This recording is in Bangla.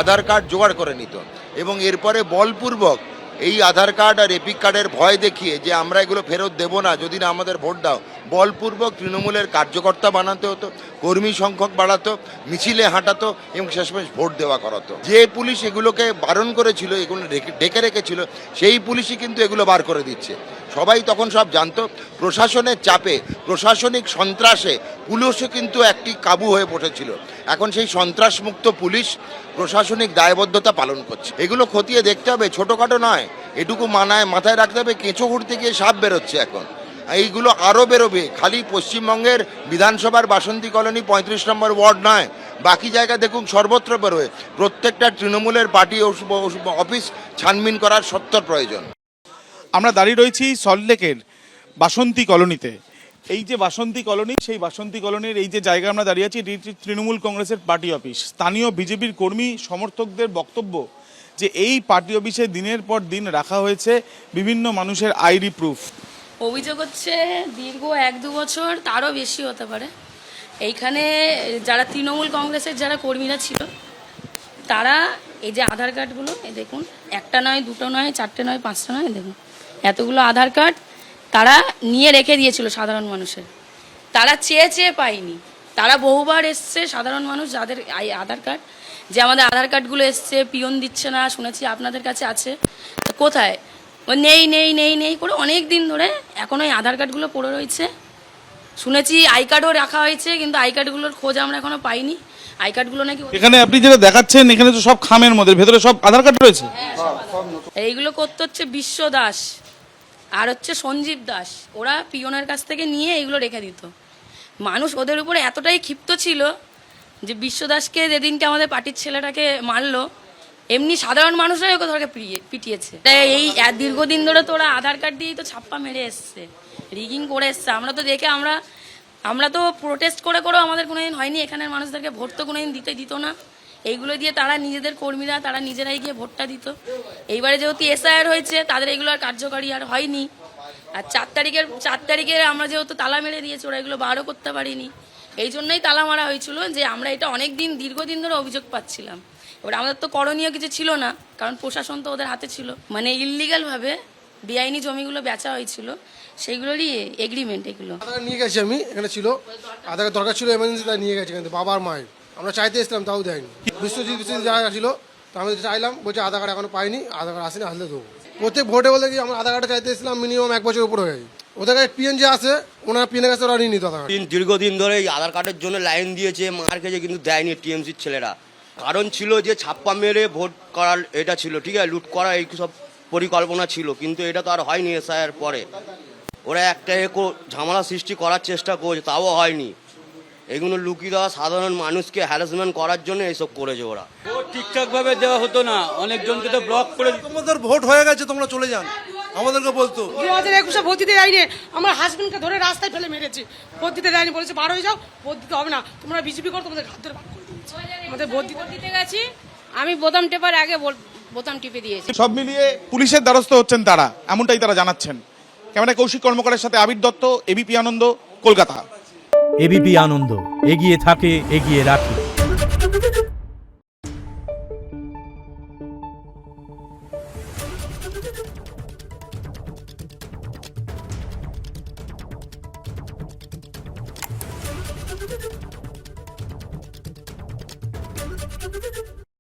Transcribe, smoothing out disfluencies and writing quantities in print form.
আধার কার্ড জোগাড় করে নিত এবং এরপরে বলপূর্বক এই আধার কার্ড আর এপিক কার্ডের ভয় দেখিয়ে যে আমরা এগুলো ফেরত দেবো না যদি না আমাদের ভোট দাও, বলপূর্বক তৃণমূলের কার্যকর্তা বানাতে হতো, কর্মী সংখ্যক বাড়াতো, মিছিলে হাঁটাতো এবং শেষমেশ ভোট দেওয়া করাতো। যে পুলিশ এগুলোকে বারণ করেছিল, এগুলো ডেকে রেখেছিল, সেই পুলিশই কিন্তু এগুলো বার করে দিচ্ছে। সবাই তখন সব জানতো। প্রশাসনের চাপে, প্রশাসনিক সন্ত্রাসে পুলিশও কিন্তু একটি কাবু হয়ে বসেছিল। এখন সেই সন্ত্রাসমুক্ত পুলিশ প্রশাসনিক দায়বদ্ধতা পালন করছে। এগুলো খতিয়ে দেখতে হবে, ছোটোখাটো নয়। এটুকু মাথায় রাখতে হবে, কেঁচো ঘুরতে গিয়ে সাপ বেরোচ্ছে এখন। এইগুলো আরও বেরোবে। খালি পশ্চিমবঙ্গের বিধানসভার বাসন্তী কলোনি 35 নম্বর ওয়ার্ড নয়, বাকি জায়গা দেখুন সর্বত্র বেরোয়। প্রত্যেকটা তৃণমূলের পার্টি অফিস ছানবিন করার সত্তর প্রয়োজন। আমরা দাঁড়িয়ে রয়েছি সল্টলেকের বাসন্তী কলোনিতে। এই যে বাসন্তী কলোনি, সেই বাসন্তী কলোনির এই যে জায়গা আমরা দাঁড়িয়ে আছি, এটি তৃণমূল কংগ্রেসের পার্টি অফিস। স্থানীয় বিজেপির কর্মী সমর্থকদের বক্তব্য যে এই পার্টি অফিসে দিনের পর দিন রাখা হয়েছে বিভিন্ন মানুষের আইডি প্রুফ। অভিযোগ হচ্ছে দীর্ঘ 1-2 বছর, তারও বেশি হতে পারে। এইখানে যারা তৃণমূল কংগ্রেসের যারা কর্মীরা ছিল, তারা এই যে আধার কার্ডগুলো, এই দেখুন, একটা নয়, দুটো নয়, চারটে নয়, পাঁচটা নয়, দেখুন এতগুলো আধার কার্ড তারা নিয়ে রেখে দিয়েছিল সাধারণ মানুষের। তারা চেয়ে পায়নি। তারা বহুবার এসছে, সাধারণ মানুষ যাদের আধার কার্ড, যে আমাদের আধার কার্ডগুলো এসছে, পিয়ন দিচ্ছে না, শুনেছি আপনাদের কাছে আছে, কোথায়? নেই নেই নেই নেই করে অনেক দিন ধরে এখন ওই আধার কার্ডগুলো পড়ে রয়েছে। শুনেছি আই কার্ডও রাখা হয়েছে, কিন্তু আই কার্ডগুলোর খোঁজ আমরা এখনো পাইনি। আই কার্ডগুলো নাকি এখানে আপনি যেটা দেখাচ্ছেন, এখানে তো সব খামের মধ্যে, ভেতরে সব আধার কার্ড রয়েছে। এইগুলো করতে হচ্ছে বিশ্ব দাস আর হচ্ছে সঞ্জীব দাস। ওরা পিয়নের কাছ থেকে নিয়ে এইগুলো রেখে দিত। মানুষ ওদের উপরে এতটাই ক্ষিপ্ত ছিল যে বিশ্ব দাসকে যেদিনকে আমাদের পার্টির ছেলেটাকে মারলো, এমনি সাধারণ মানুষরাই ওকে ধরে পিটিয়েছে। তাই এই দীর্ঘদিন ধরে তো ওরা আধার কার্ড দিয়েই তো ছাপ্পা মেরে এসছে, রিগিং করে এসছে। আমরা তো দেখে আমরা তো প্রোটেস্ট করেও আমাদের কোনোদিন হয়নি। এখানের মানুষদেরকে ভোট তো কোনোদিন দিত না। এইগুলো দিয়ে তারা নিজেদের কর্মীরা তারা নিজেরাই গিয়ে ভোটটা দিত। এইবারে যেহেতু এসআইআর হয়েছে, তাদের এগুলো আর কার্যকারী আর হয়নি। আর 4 তারিখে আমরা যেহেতু তালা মেরে দিয়েছি, ওরা এগুলো বারও করতে পারিনি। এই জন্যই তালা মারা হয়েছিল যে আমরা এটা দীর্ঘদিন ধরে অভিযোগ পাচ্ছিলাম। এবার আমাদের তো করণীয় কিছু ছিল না, কারণ প্রশাসন তো ওদের হাতে ছিল। মানে ইললিগালভাবে বেআইনি জমিগুলো বেচা হয়েছিল, সেইগুলোরই এগ্রিমেন্ট। এগুলো আধার নিয়ে গেছি আমি, এখানে ছিল আধার দরকার ছিল, এমার্জেন্সি তাই নিয়ে গেছি। কিন্তু বাবার মায়ের আমরা চাইতে এসেছিলাম, তাও দেয়নি। বিশ্বজিৎ জায়গা ছিল, তো আমি চাইলাম, বলছে আধার কার্ড এখনো পাইনি, আধার কার্ড আসেনি, আসলে দেবো। প্রত্যেক ভোটে বলতে কি আমরা আধার কার্ডটা চাইতে এসেছিলাম মিনিমাম 1 বছর উপরে হয়ে গেছে। ওদের কাছে পিএন যে আছে, ওনার পিএনের কাছে ওরা নিয়ে নিত আধার কার্ড। দীর্ঘদিন ধরে এই আধার কার্ডের জন্য লাইন দিয়েছে, মার খেয়েছে, কিন্তু দেয়নি টিএমসির ছেলেরা। কারণ ছিল যে ছাপ্পা মেরে ভোট করার এটা ছিল, ঠিক আছে, লুট করা এই সব পরিকল্পনা ছিল, কিন্তু এটা তো আর হয়নি। এসআইআর পরে ওরা একটা ঝামেলা সৃষ্টি করার চেষ্টা করছে, তাও হয়নি। এগুলো লুকিয়ে দেওয়া, সাধারণ মানুষকে হ্যারাসমেন্ট করার জন্য এইসব করেছে ওরা। ভোট ঠিকঠাকভাবে দেওয়া হতো না, অনেকজনকে তো ব্লক করে। তোমাদের ভোট হয়ে গেছে, তোমরা চলে যান, আমাদেরকে বলতো। 2021-এ ভোট দিতে যায়নি, আমার হাজবেন্ডকে ধরে রাস্তায় ফেলে মেরেছে। ভোট দিতে যায়নি, বলেছে বার হয়ে যাও, ভোট দিতে হবে না, তোমরা বিজেপি করো, তোমাদের হাত ধরে বার করে দিয়েছে। আমাদের ভোট দিতে গেছি, আমি বোতাম টেপার আগে বোতাম টিপে দিয়েছি। সব মিলিয়ে পুলিশের দ্বারস্থ হচ্ছেন তারা, এমনটাই তারা জানাচ্ছেন। ক্যামেরায় কৌশিক কর্মকারের সাথে আবির দত্ত, এবিপি আনন্দ, কলকাতা। এবিপি আনন্দ, এগিয়ে থাকে, এগিয়ে রাখে।